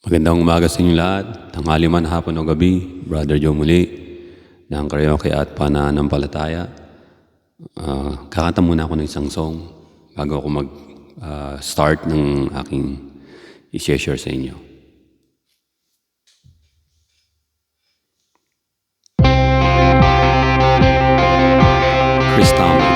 Magandang umaga sa inyo lahat. Tanghali man, hapon o gabi, Brother Joe muli ng Karaoke at Pananampalataya. Kakanta muna ako ng isang song bago ako mag-start ng aking i-share sa inyo. Chris Tomlin.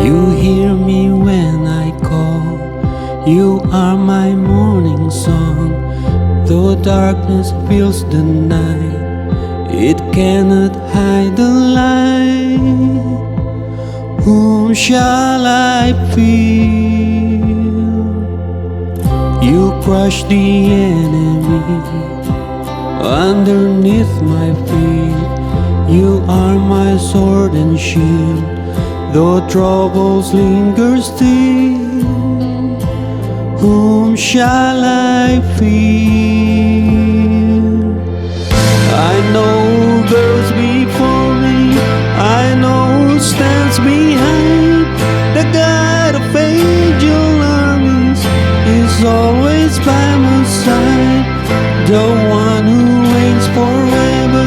You hear me when I call, you are my morning song. Though darkness fills the night, it cannot hide the light. Whom shall I fear? You crush the enemy underneath my feet. You are my sword and shield, though troubles linger still. Whom shall I fear? I know who goes before me, I know who stands behind. The God of angel armies is always by my side. The one who reigns forever,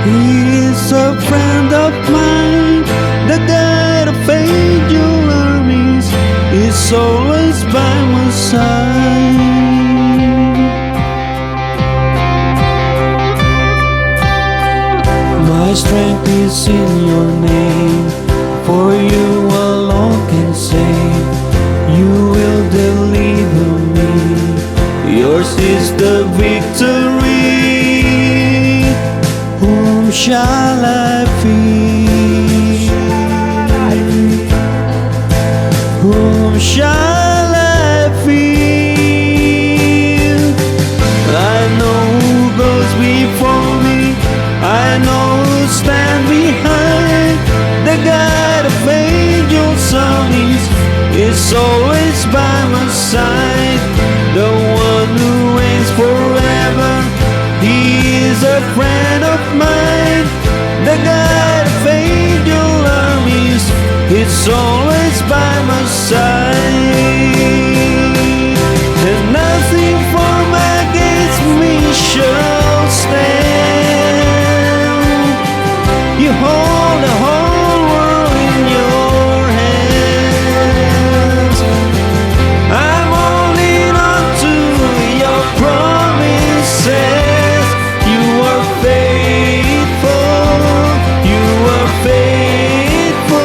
he is a friend of mine. The God of angel armies is always by my side. My strength is in your name, for you alone can save. You will deliver me, yours is the victory. Whom shall I fear? Whom shall I fear? I know who goes before me, I know who stands behind. The God of angels armies is always by my side. The one who reigns forever, he is a friend of mine. The God of angel armies is always by my side. And nothing formed against me shall stand. You hold the whole world in your hands. I'm holding on to your promises. You are faithful, you are faithful.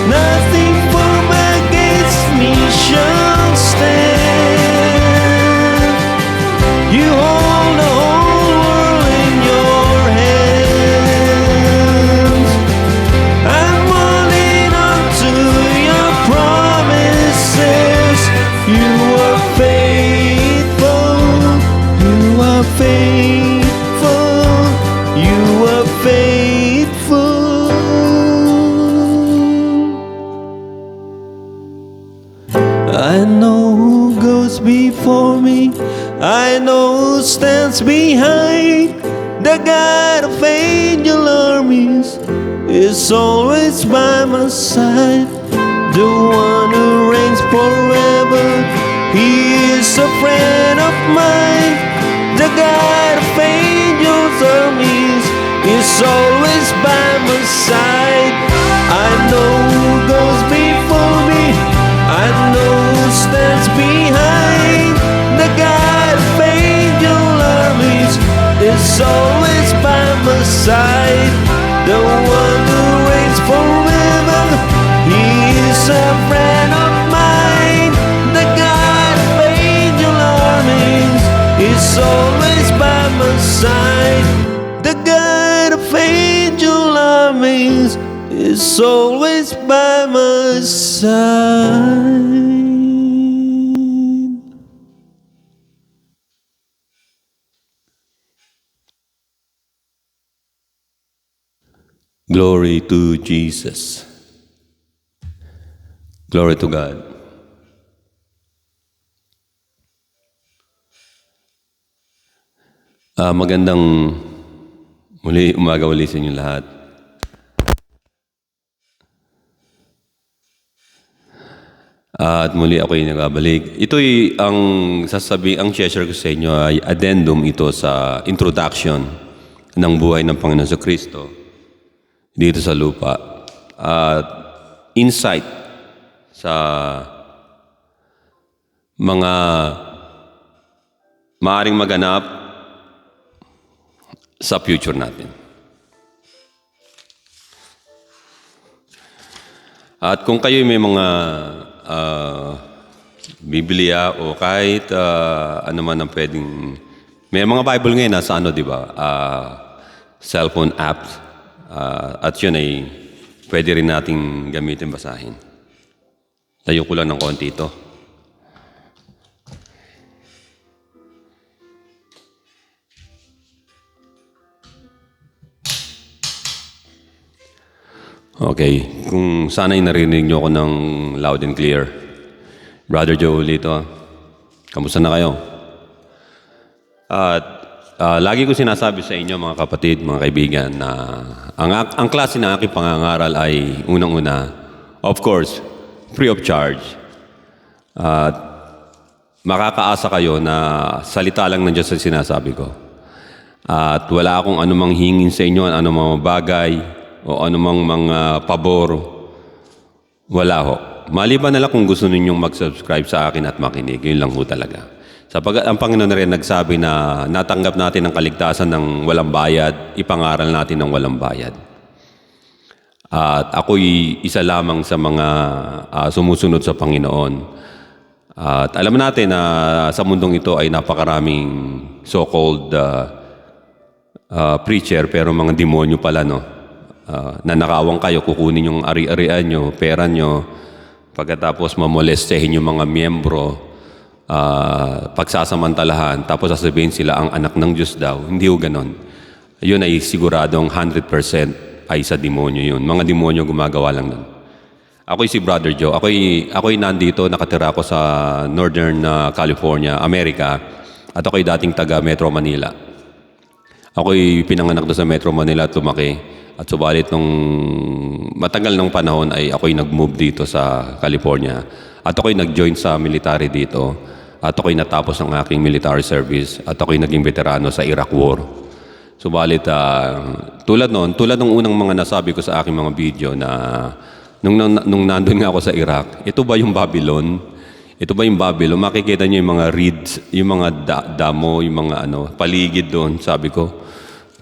Nothing formed against me shall stand. You hold the whole world in your hands. I'm holding on to your promises. You are faithful, you are faithful, you are faithful. I know who goes before me, I know who stands behind. The God of angel armies is always by my side. The one who reigns forever, he is a friend of mine. The God of angels armies is always by my side. I know who goes before me, I know who stands behind. The God of angel armies is always by my side. The one who reigns forever, he is a friend of mine. The God of angel armies is always by my side. The God of angel armies is always by my side. Glory to Jesus. Glory to God. Magandang muli umaga uli sa inyo lahat. At muli ako'y nagbabalik. Ito'y ang share ko sa inyo ay addendum ito sa introduction ng buhay ng Panginoon sa Kristo dito sa lupa. At insight sa mga maaaring maganap sa future natin. At kung kayo may mga Biblia o kahit ano man ang pwedeng... May mga Bible ngayon nasa di ba? Cellphone apps. At yun ay pwede rin nating gamitin basahin. Tayo ko lang ng konti ito. Okay. Kung sana'y narinig niyo ako ng loud and clear. Brother Joe Lito, kamusta na kayo? At lagi ko sinasabi sa inyo, mga kapatid, mga kaibigan, na ang klase ng aking pangangaral ay unang-una, of course, free of charge. At makakaasa kayo na salita lang ng Diyos sa sinasabi ko. At wala akong anumang hingin sa inyo, anumang bagay, o anumang mga pabor, wala ho. Maliban na lang kung gusto ninyong mag-subscribe sa akin at makinig, yun lang ho talaga. Sapagat ang Panginoon na rin nagsabi na natanggap natin ang kaligtasan ng walang bayad, ipangaral natin ng walang bayad. At ako'y isa lamang sa mga sumusunod sa Panginoon. At alam natin na sa mundong ito ay napakaraming so-called preacher, pero mga demonyo pala, no? Nanakawang kayo, kukunin yung ari-arian nyo, pera nyo, pagkatapos mamolestehin yung mga miyembro, pagsasamantalahan, tapos sasabihin sila ang anak ng Diyos daw. Hindi ho ganon. Yun ay siguradong 100% ay sa demonyo yun. Mga demonyo gumagawa lang nun. Ako'y si Brother Joe. Ako'y nandito, nakatira ako sa Northern California, Amerika, at ako'y dating taga Metro Manila. Ako'y pinanganak doon sa Metro Manila at lumaki. At subalit nung matagal ng panahon ay ako'y nag-move dito sa California. At ako'y nag-join sa military dito. At ako'y natapos ang aking military service. At ako'y naging veterano sa Iraq War. Subalit tulad ng unang mga nasabi ko sa aking mga video na nung nandun nga ako sa Iraq, ito ba yung Babylon? Ito ba yung Babylon? Makikita niyo yung mga reeds, yung mga damo, yung mga paligid doon, sabi ko.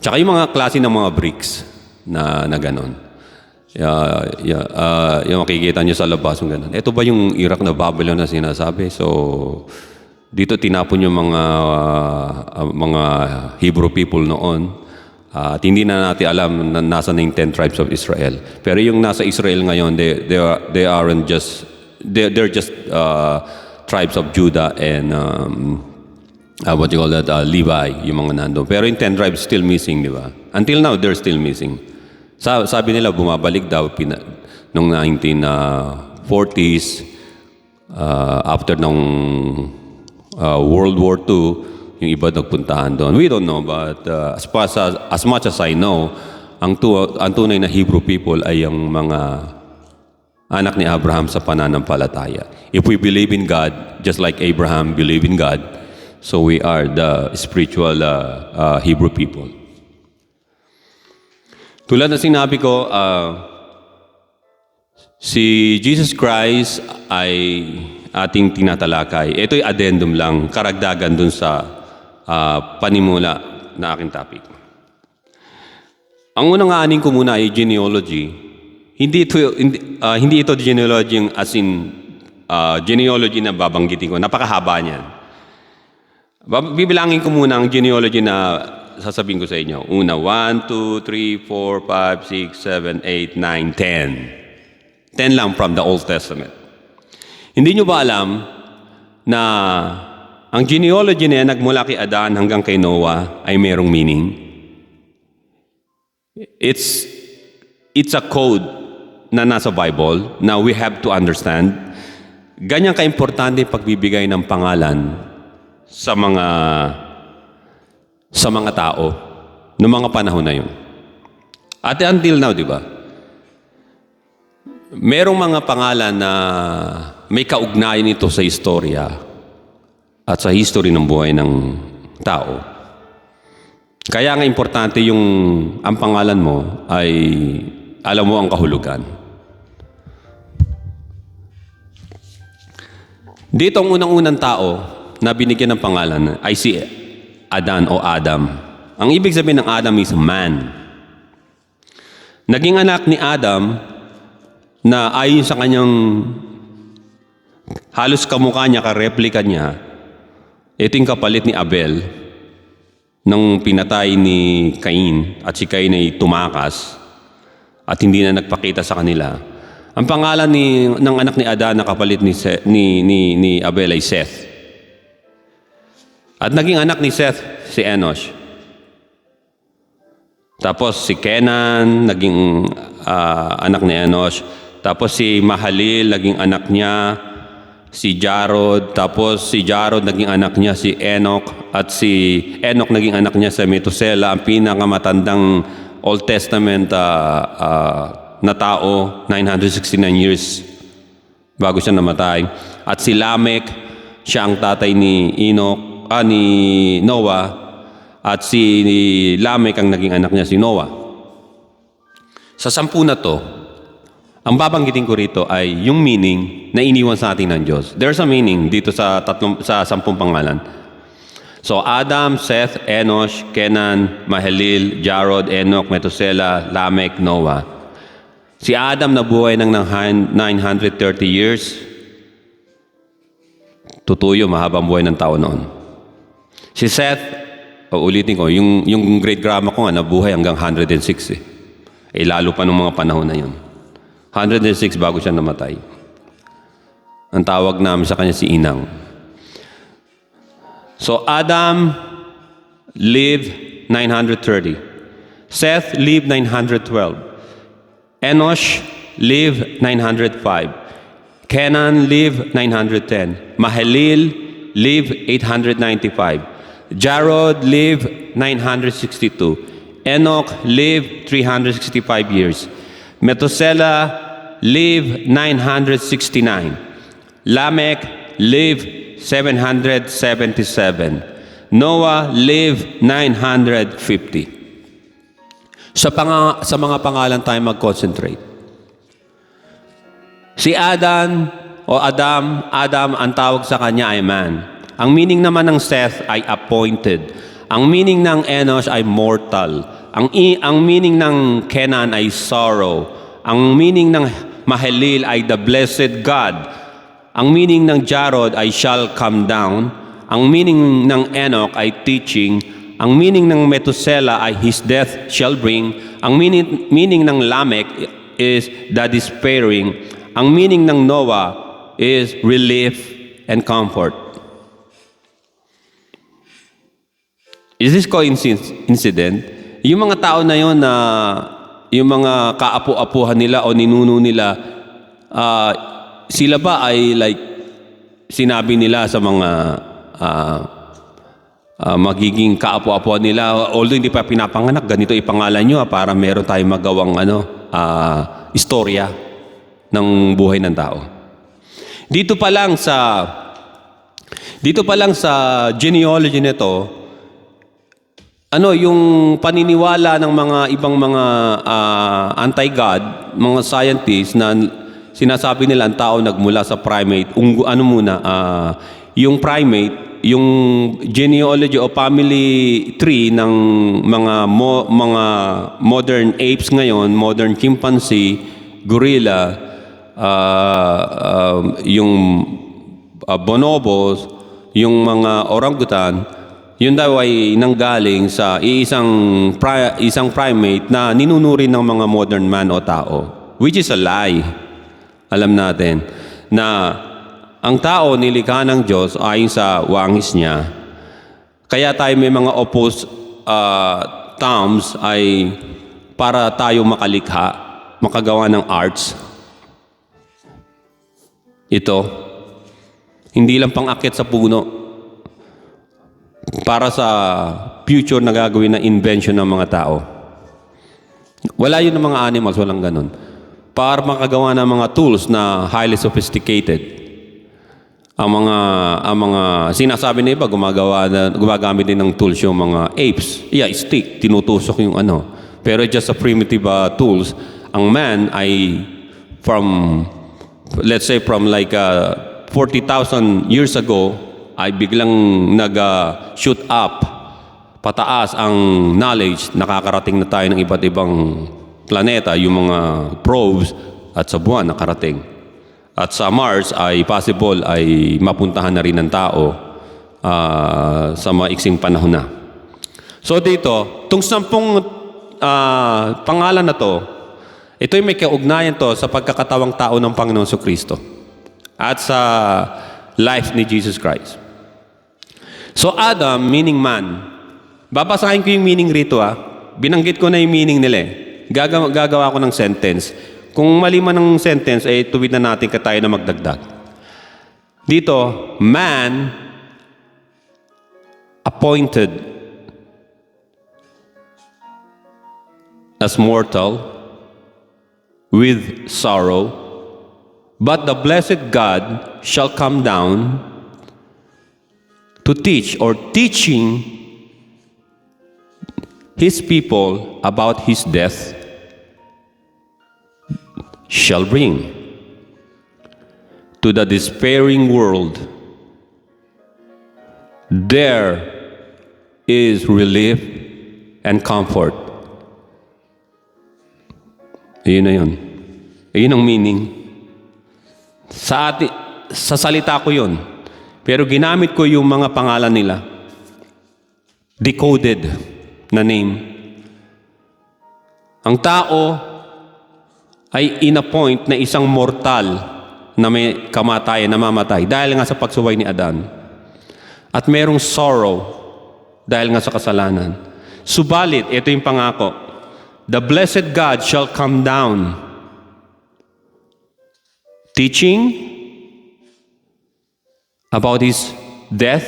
Tsaka yung mga klase ng mga bricks na ganon. Yung makikita nyo sa labas, yung ganon. Ito ba yung Iraq na Babylon na sinasabi? So, dito tinapon yung mga Hebrew people noon. At hindi na natin alam na nasa na yung 10 tribes of Israel. Pero yung nasa Israel ngayon, they're just tribes of Judah and Levi, yung mga nando. Pero yung 10 tribes still missing, di ba? Until now, they're still missing. Sabi nila, bumabalik daw noong 1940s, after ng World War II, yung iba nagpuntahan doon. We don't know, but as much as I know, ang tunay na Hebrew people ay ang mga anak ni Abraham sa pananampalataya. If we believe in God, just like Abraham believed in God, so we are the spiritual Hebrew people. Tulad na sinabi ko, si Jesus Christ ay ating tinatalakay. Ito'y addendum lang, karagdagan dun sa panimula na aking topic. Ang unang aanin ko muna ay genealogy. Hindi ito genealogy as in genealogy na babanggitin ko. Napakahaba niyan. Bibilangin ko muna ang genealogy na sasabihin ko sa inyo. Una, 1, 2, 3, 4, 5, 6, 7, 8, 9, 10. 10 lang from the Old Testament. Hindi nyo ba alam na ang genealogy na yan, nagmula kay Adan hanggang kay Noah, ay mayroong meaning? It's a code na nasa Bible na we have to understand. Ganyan ka-importante pagbibigay ng pangalan sa mga tao noong mga panahon na yun. At until now, di ba? Merong mga pangalan na may kaugnayan ito sa istorya at sa history ng buhay ng tao. Kaya nga importante ang pangalan mo ay alam mo ang kahulugan. Dito ang unang-unang tao na binigyan ng pangalan ay si Adan o Adam. Ang ibig sabihin ng Adam is man. Naging anak ni Adam na ayon sa kanyang halos kamukha niya, kareplika niya, ito yung kapalit ni Abel nang pinatay ni Cain at si Cain ay tumakas at hindi na nagpakita sa kanila. Ang pangalan ng anak ni Adan na kapalit ni Abel ay Seth. At naging anak ni Seth si Enosh. Tapos si Kenan naging anak ni Enosh. Tapos si Mahalil naging anak niya, si Jarod. Tapos si Jarod naging anak niya si Enoch. At si Enoch naging anak niya si Methuselah, ang pinakamatandang Old Testament na tao, 969 years bago siya namatay. At si Lamech, siya ang tatay ni Noah, at si Lamech ang naging anak niya si Noah. Sa 10 na to, ang babanggitin ko rito ay yung meaning na iniwan sa atin ng Diyos. There's a meaning dito sa 10 pangalan. So Adam, Seth, Enosh, Kenan, Mahalil, Jarod, Enoch, Methuselah, Lamech, Noah. Si Adam nabuhay ng 930 years. Tutuyo, mahabang buhay ng tao noon. Si Seth, ulitin ko, yung great grandma ko nga nabuhay hanggang 106 eh. Lalo pa nung mga panahon na yun. 106 bago siya namatay. Ang tawag namin sa kanya si Inang. So Adam lived 930. Seth lived 912. Enosh lived 905. Kenan lived 910. Mahalil lived 895. Jarod lived 962. Enoch lived 365 years. Methuselah lived 969. Lamech lived 777. Noah lived 950. Sa mga pangalan tayo mag-concentrate. Si Adam, ang tawag sa kanya ay man. Ang meaning naman ng Seth ay appointed. Ang meaning ng Enosh ay mortal. Ang meaning ng Kenan ay sorrow. Ang meaning ng Mahalil ay the blessed God. Ang meaning ng Jarod ay shall come down. Ang meaning ng Enoch ay teaching. Ang meaning ng Methuselah ay his death shall bring. Ang meaning ng Lamech is the despairing. Ang meaning ng Noah is relief and comfort. Is this coincident? Yung mga tao na yon na yung mga kaapu-apuhan nila o ninuno nila, sila ba ay like sinabi nila sa mga magiging kaapu-apuhan nila, although hindi pa pinapanganak, ganito ipangalan nyo para meron tayong magawang istorya ng buhay ng tao. Dito pa lang sa genealogy nito, yung paniniwala ng mga ibang mga anti-God, mga scientists na sinasabi nila ang tao nagmula sa primate, yung primate, yung genealogy o family tree ng mga modern apes ngayon, modern chimpanzee, gorilla, yung bonobos, yung mga orangutan, yun daw ay nanggaling sa isang primate na ninunurin ng mga modern man o tao, which is a lie. Alam natin na ang tao nilikha ng Diyos ayon sa wangis niya. Kaya tayo may mga opposed terms ay para tayo makalikha, makagawa ng arts. Ito, hindi lang pang-akit sa puno, para sa future na gagawin na invention ng mga tao. Wala yun ng mga animals, walang ganun. Para makagawa ng mga tools na highly sophisticated. ang mga sinasabi na iba, gumagamit din ng tools yung mga apes. Yeah, stick, tinutusok yung ano. Pero just a primitive tools. Ang man ay let's say from like 40,000 years ago, ay biglang nag-shoot up, pataas ang knowledge, nakakarating na tayo ng iba't ibang planeta, yung mga probes, at sa buwan nakarating. At sa Mars ay possible ay mapuntahan na rin ng tao sa maiksing panahon na. So dito, itong 10 pangalan na to, ito'y may kaugnayan to sa pagkakatawang tao ng Panginoon Kristo at sa life ni Jesus Christ. So Adam, meaning man. Babasahin ko yung meaning rito Binanggit ko na yung meaning nila Gagawa ko ng sentence. Kung mali man ng sentence, tuwid na natin tayo na magdagdag. Dito, man appointed as mortal with sorrow, but the blessed God shall come down to teach or teaching his people about his death shall bring to the despairing world there is relief and comfort. Iyon na yun. Iyon ang meaning. Sa salita ko yun. Pero ginamit ko yung mga pangalan nila. Decoded na name. Ang tao ay inappoint na isang mortal na may kamatayan, namamatay dahil nga sa pagsuway ni Adan. At merong sorrow dahil nga sa kasalanan. Subalit, ito yung pangako. The blessed God shall come down, teaching about his death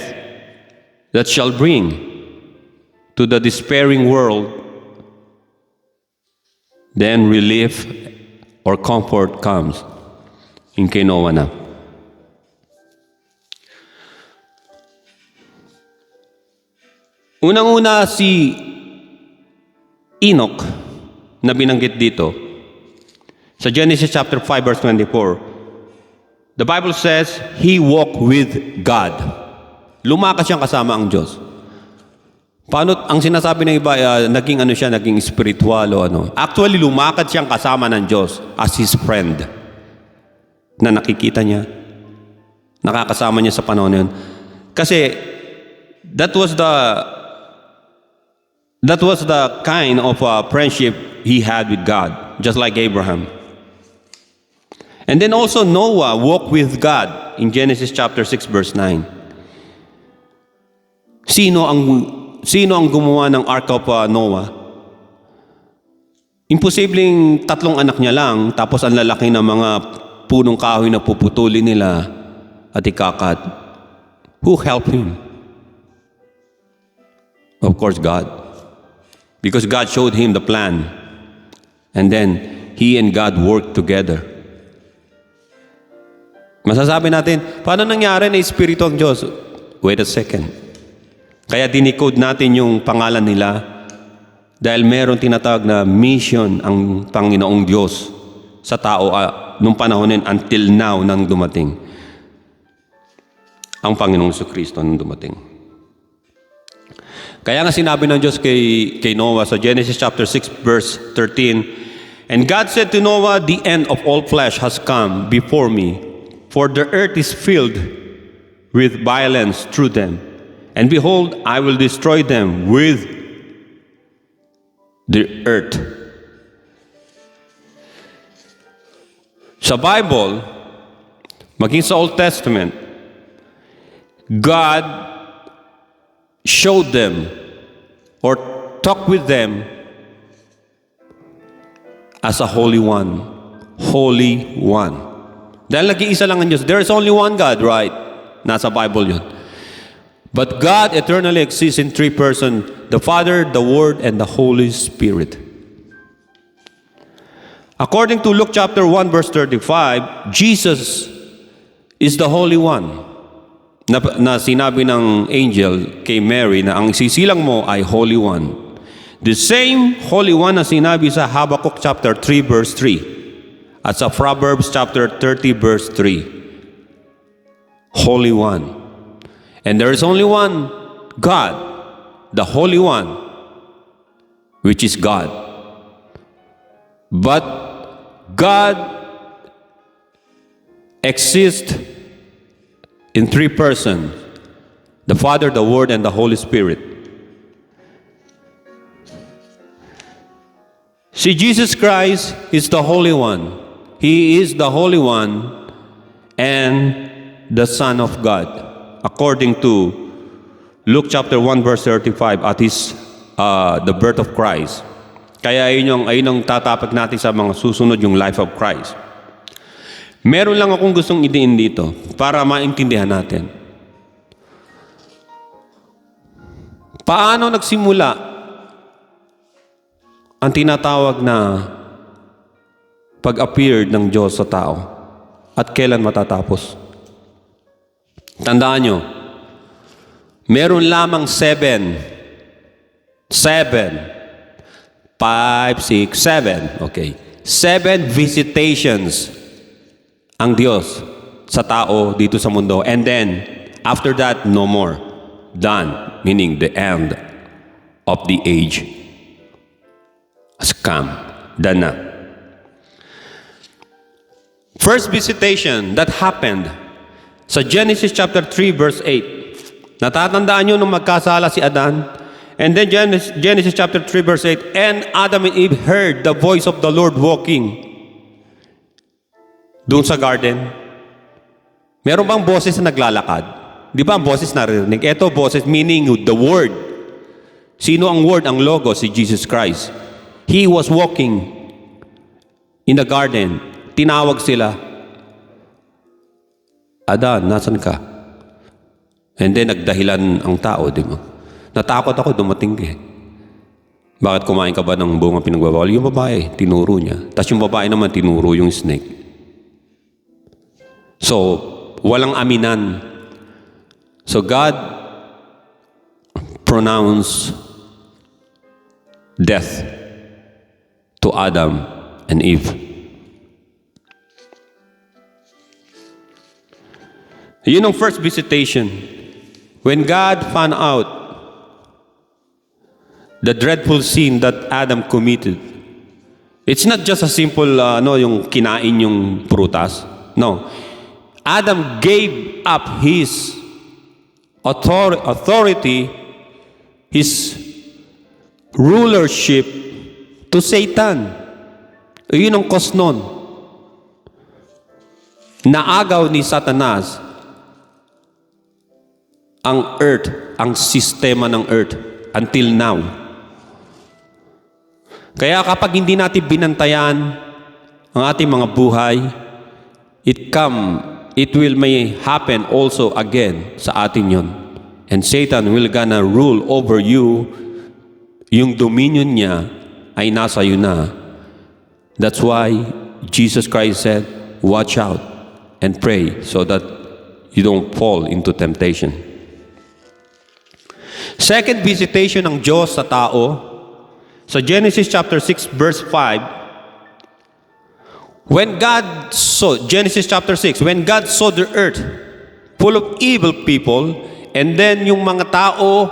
that shall bring to the despairing world then relief or comfort comes in kay Noah na. Unang-una si Enoch na binanggit dito sa Genesis chapter 5 verse 24. The Bible says he walked with God. Lumakas siyang kasama ang Diyos. Paano ang sinasabi ng iba, naging spiritual o ano? Actually, lumakad siyang kasama ng Diyos as his friend. Na nakikita niya. Nakakasama niya sa panahon yun. Kasi, that was the kind of friendship he had with God. Just like Abraham. And then also Noah walked with God in Genesis chapter 6 verse 9. Sino ang gumawa ng Ark of Noah? Imposibleng 3 anak niya lang, tapos ang lalaki ng mga punong kahoy na puputulin nila at ikakat. Who helped him? Of course, God. Because God showed him the plan. And then, he and God worked together. Masasabi natin, paano nangyari na Espiritu ang Diyos? Wait a second. Kaya dinicode natin yung pangalan nila dahil meron tinatawag na mission ang Panginoong Diyos sa tao nung panahon nun until now nang dumating. Ang Panginoong Kristo nang dumating. Kaya nga sinabi ng Diyos kay Noah sa Genesis chapter 6 verse 13, And God said to Noah, The end of all flesh has come before me, for the earth is filled with violence through them. And behold, I will destroy them with the earth. Sa Bible, maging sa Old Testament, God showed them or talked with them as a holy one. Holy one. Dahil nag-iisa lang ang Diyos. There is only one God, right? Nasa Bible yun. But God eternally exists in 3 persons, the Father, the Word, and the Holy Spirit. According to Luke chapter 1 verse 35, Jesus is the Holy One. na sinabi ng angel kay Mary na ang sisilang mo ay Holy One. The same Holy One na sinabi sa Habakkuk chapter 3 verse 3 at sa Proverbs chapter 30 verse 3. Holy One. And there is only one God, the Holy One, which is God. But God exists in three persons: the Father, the Word, and the Holy Spirit. See, Jesus Christ is the Holy One. He is the Holy One and the Son of God, according to Luke chapter 1 verse 35 at the birth of Christ. Kaya ayun ang tatapat natin sa mga susunod, yung life of Christ. Meron lang akong gustong idiin dito para maintindihan natin. Paano nagsimula ang tinatawag na pag-appear ng Diyos sa tao at kailan matatapos? Tandaan nyo, meron lamang 7, 7 visitations ang Diyos sa tao dito sa mundo. And then, after that, no more. Done. Meaning the end of the age has come. Done na. First visitation that happened sa Genesis chapter 3 verse 8. Natatandaan nyo nung magkasala si Adan? And then Genesis chapter 3 verse 8, and Adam and Eve heard the voice of the Lord walking doon sa garden. Meron bang boses na naglalakad? Di ba ang boses naririnig? Ito boses meaning the Word. Sino ang Word? Ang Logo, si Jesus Christ. He was walking in the garden. Tinawag sila, Adan, nasan ka? And then nagdahilan ang tao, di ba? Natakot ako, dumating ka. Bakit kumain ka ba ng bunga pinagbabawal? Yung babae, tinuro niya. Tapos yung babae naman, tinuro yung snake. So, walang aminan. So, God pronounced death to Adam and Eve. Yun ang first visitation. When God found out the dreadful sin that Adam committed, it's not just a simple, yung kinain yung prutas. No. Adam gave up his authority, his rulership to Satan. Yun ang cause nun. Naagaw ni Satanas ang earth, ang sistema ng earth until now. Kaya kapag hindi natin binantayan ang ating mga buhay, it may happen also again sa atin yun. And Satan will gonna rule over you. Yung dominion niya ay nasa iyo na. That's why Jesus Christ said, watch out and pray so that you don't fall into temptation. Second visitation ng Diyos sa tao, sa Genesis chapter 6 verse 5, Genesis chapter 6, when God saw the earth full of evil people, and then yung mga tao,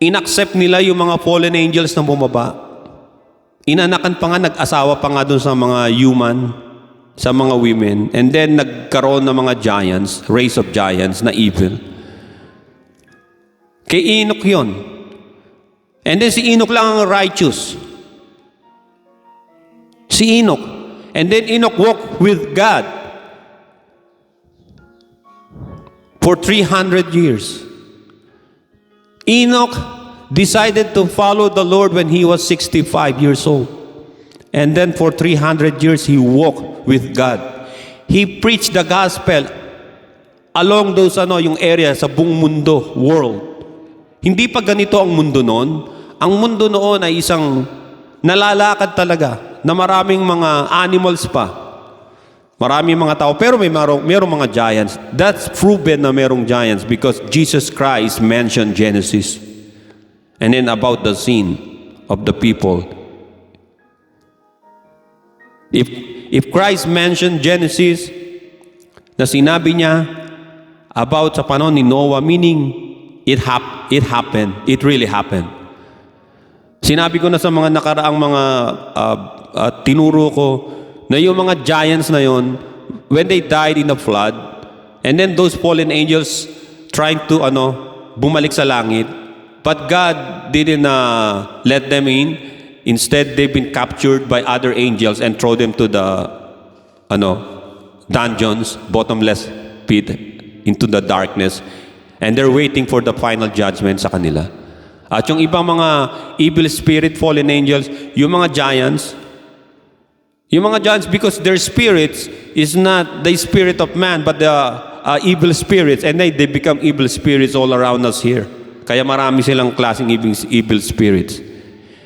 inaccept nila yung mga fallen angels na bumaba. Inanakan pa nga, nag-asawa pa nga dun sa mga human, sa mga women, and then nagkaroon ng mga giants, race of giants na evil. Kay Enoch yun. And then si Enoch lang ang righteous. Si Enoch. And then Enoch walked with God for 300 years. Enoch decided to follow the Lord when he was 65 years old. And then for 300 years, he walked with God. He preached the gospel along those yung area sa buong mundo, world. Hindi pa ganito ang mundo noon. Ang mundo noon ay isang nalalakad talaga na maraming mga animals pa. Marami mga tao, pero merong mga giants. That's proven na merong giants because Jesus Christ mentioned Genesis. And then about the sin of the people. If Christ mentioned Genesis, na sinabi niya about sa panahon ni Noah, meaning it happened. It really happened. Sinabi ko na sa mga nakaraang mga tinuro ko, na yung mga giants na yon, when they died in the flood, and then those fallen angels trying to bumalik sa langit, but God didn't let them in. Instead, they've been captured by other angels and throw them to the dungeons, bottomless pit, into the darkness, and they're waiting for the final judgment sa kanila. At yung ibang mga evil spirit, fallen angels, yung mga giants, because their spirits is not the spirit of man, but the evil spirits, and they become evil spirits all around us here. Kaya marami silang klaseng evil spirits.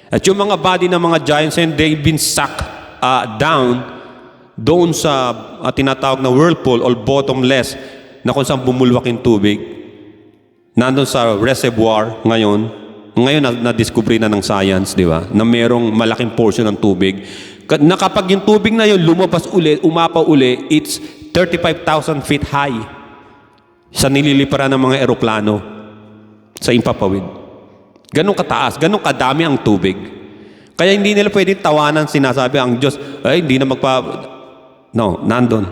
At yung mga body ng mga giants, and they've been sucked down doon sa tinatawag na whirlpool or bottomless, na kung saan bumulwak yung tubig. Nandun sa reservoir ngayon na-discover na ng science, di ba? Na merong malaking portion ng tubig. Na kapag yung tubig na yun lumabas uli, umapaw uli, it's 35,000 feet high sa nililiparan ng mga eroplano sa impapawid. Ganong kataas, ganong kadami ang tubig. Kaya hindi nila pwedeng tawanan, sinasabi ang Diyos, ay hindi na No, nandun.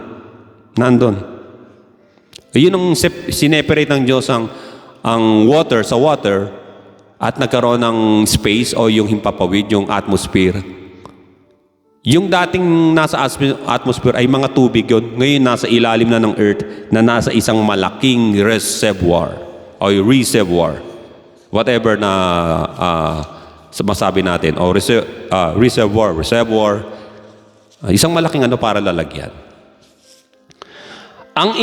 Yun ang sineperate ng Diyos ang water sa water at nagkaroon ng space o yung himpapawid, yung atmosphere. Yung dating nasa atmosphere ay mga tubig yun. Ngayon nasa ilalim na ng earth na nasa isang malaking reservoir o reservoir. Whatever na masabi natin. O reservoir. Isang malaking para lalagyan. Ang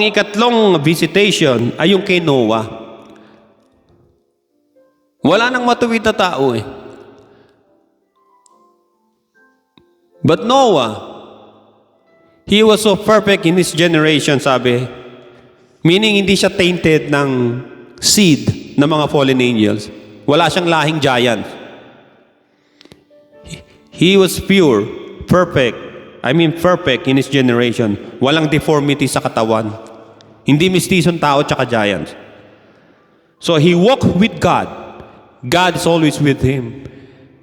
ikatlong visitation ay yung kay Noah. Wala nang matuwid na tao eh. But Noah, he was so perfect in his generation, sabi. Meaning hindi siya tainted ng seed ng mga fallen angels. Wala siyang lahing giant. He was pure, perfect in his generation. Walang deformity sa katawan. Hindi mistisong tao tsaka giants. So he walked with God. God is always with him.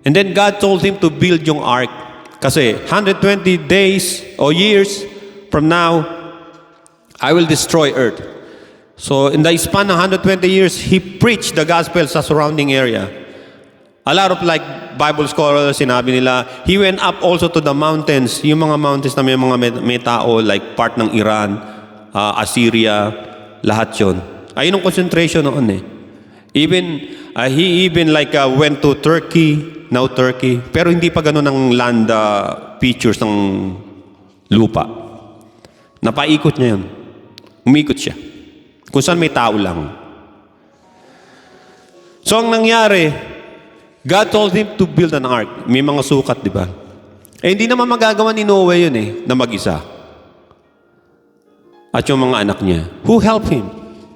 And then God told him to build yung ark. Kasi 120 days or years from now, I will destroy earth. So in the span of 120 years, he preached the gospel sa surrounding area. A lot of Bible scholars, sinabi nila, he went up also to the mountains. Yung mga mountains na may tao, like part ng Iran, Assyria, lahat yun. Ayun ang concentration noon eh. He even went to Turkey, now Turkey. Pero hindi pa ganun ang land features ng lupa. Napaikot niya yun. Umikot siya. Kung saan may tao lang. So ang nangyari, God told him to build an ark. May mga sukat, di ba? Hindi naman magagawa ni Noah yun na mag-isa. At yung mga anak niya. Who helped him?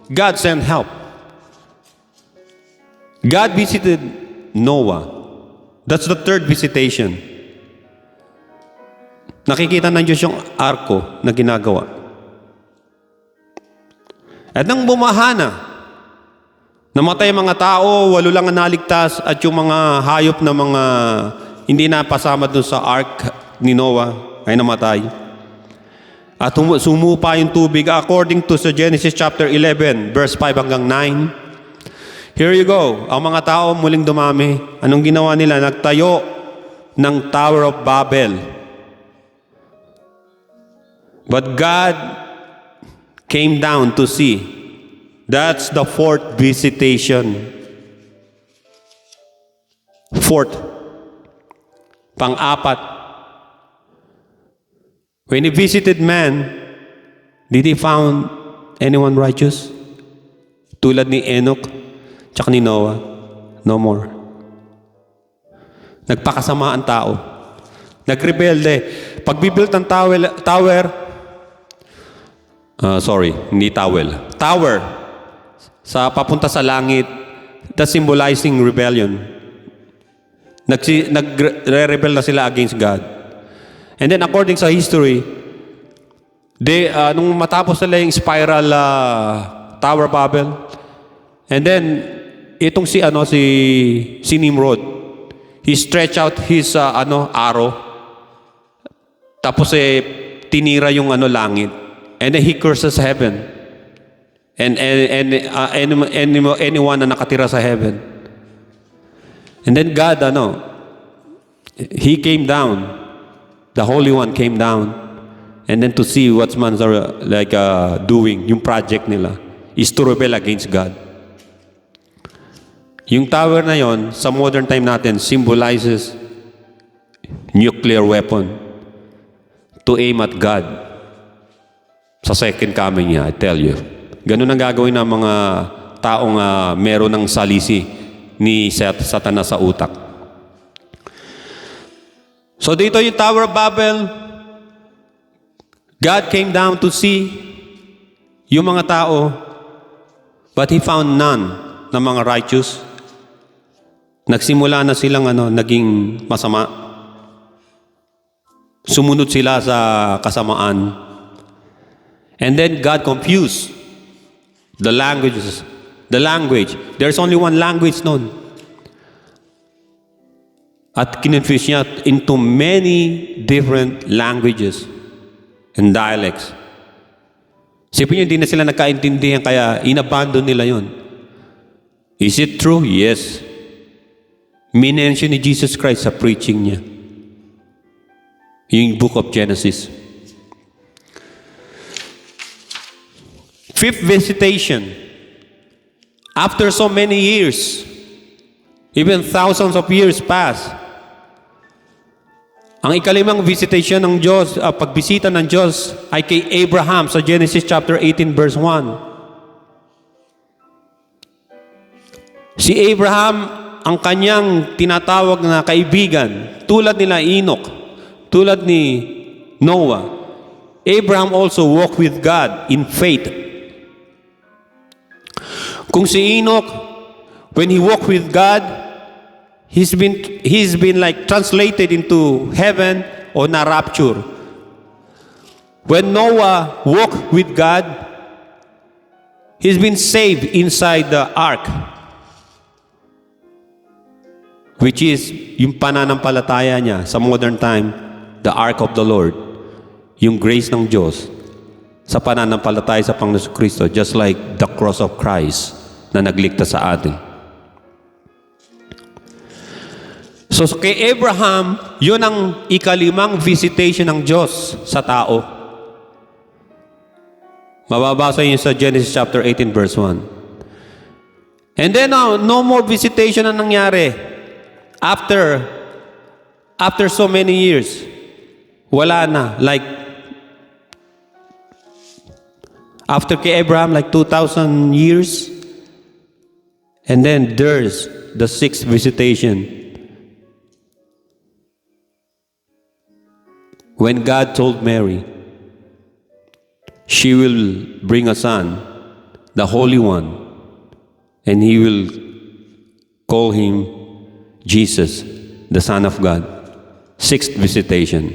God sent help. God visited Noah. That's the third visitation. Nakikita ng Diyos yung arko na ginagawa. At nang bumahana, namatay mga tao, 8 lang ang naligtas, at yung mga hayop na mga hindi napasama dun sa ark ni Noah ay namatay. At sumupa yung tubig according to sa Genesis chapter 11, verse 5 hanggang 9. Here you go. Ang mga tao muling dumami. Anong ginawa nila? Nagtayo ng Tower of Babel. But God came down to see. That's the fourth visitation. Fourth. Pang-apat. When he visited man, did he found anyone righteous? Tulad ni Enoch, tsaka ni Noah? No more. Nagpakasama ang tao. Nagrebelde. Pag-build ng hindi tower, sa papunta sa langit, that's symbolizing rebellion. Nagre-rebel na sila against God. And then according sa history, nung matapos nila yung spiral Tower Babel, and then itong si Nimrod, he stretched out his arrow, tapos tinira yung langit, and then he curses heaven and anyone na nakatira sa heaven. And then God, he came down, the Holy One came down, and then to see what man's are doing, yung project nila is to rebel against God. Yung tower na yon sa modern time natin symbolizes nuclear weapon to aim at God sa second coming niya, I tell you. Ganun ang gagawin ng mga taong meron ng salisi ni Satanas sa utak. So dito yung Tower of Babel, God came down to see yung mga tao, but He found none na mga righteous. Nagsimula na silang naging masama. Sumunod sila sa kasamaan. And then God confused the languages. The language. There's only one language noon. At kinonfuse niya into many different languages and dialects. Sipin niyo, hindi na sila nagkaintindihan, kaya inabandon nila yon. Is it true? Yes. Minention ni Jesus Christ sa preaching niya. Yung book of Genesis. Fifth visitation. After so many years, even thousands of years pass, ang ikalimang visitation ng Diyos, pagbisita ng Diyos ay kay Abraham sa Genesis chapter 18 verse 1. Si Abraham, ang kanyang tinatawag na kaibigan, tulad nila Enoch, tulad ni Noah, Abraham also walked with God in faith. Kung si Enoch, when he walked with God, he's been like translated into heaven or na rapture. When Noah walked with God, he's been saved inside the ark, which is yung pananampalataya niya sa modern time, the ark of the Lord, yung grace ng Diyos sa pananampalataya sa Panginoon Kristo, just like the cross of Christ na nagligtas sa atin. So kay Abraham, yun ang ikalimang visitation ng Diyos sa tao. Mababasa niyo sa Genesis chapter 18 verse 1. And then no more visitation na nangyari. After so many years, wala na. Like, after kay Abraham, like 2,000 years. And then there's the sixth visitation. When God told Mary, she will bring a son, the Holy One, and He will call Him Jesus, the Son of God. Sixth visitation.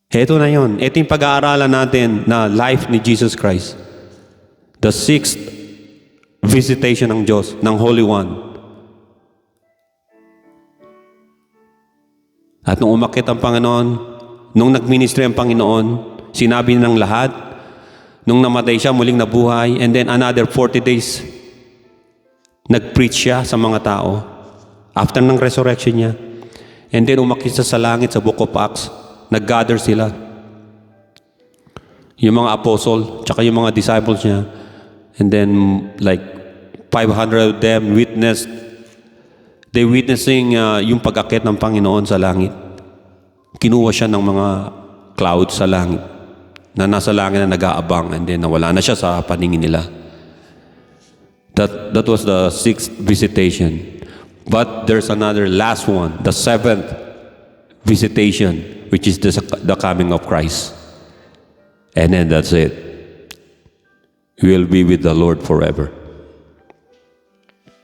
Heto na yon. Ito yung pag-aaralan natin na life ni Jesus Christ. The sixth visitation ng Diyos, ng Holy One. At nung umakyat ang Panginoon, nung nagministry ang Panginoon, sinabi ng lahat, nung namatay siya, muling nabuhay, and then another 40 days, nag-preach siya sa mga tao after ng resurrection niya. And then umakyat siya sa langit sa Book of Acts, nag-gather sila. Yung mga apostle, tsaka yung mga disciples niya, and then like 500 of them witnessing yung pag-akyat ng Panginoon sa langit. Kinuha siya ng mga clouds sa langit na nasa langit na nag-aabang, and then nawala na siya sa paningin nila. That was the sixth visitation. But there's another last one, the seventh visitation, which is the coming of Christ. And then that's it. We will be with the Lord forever.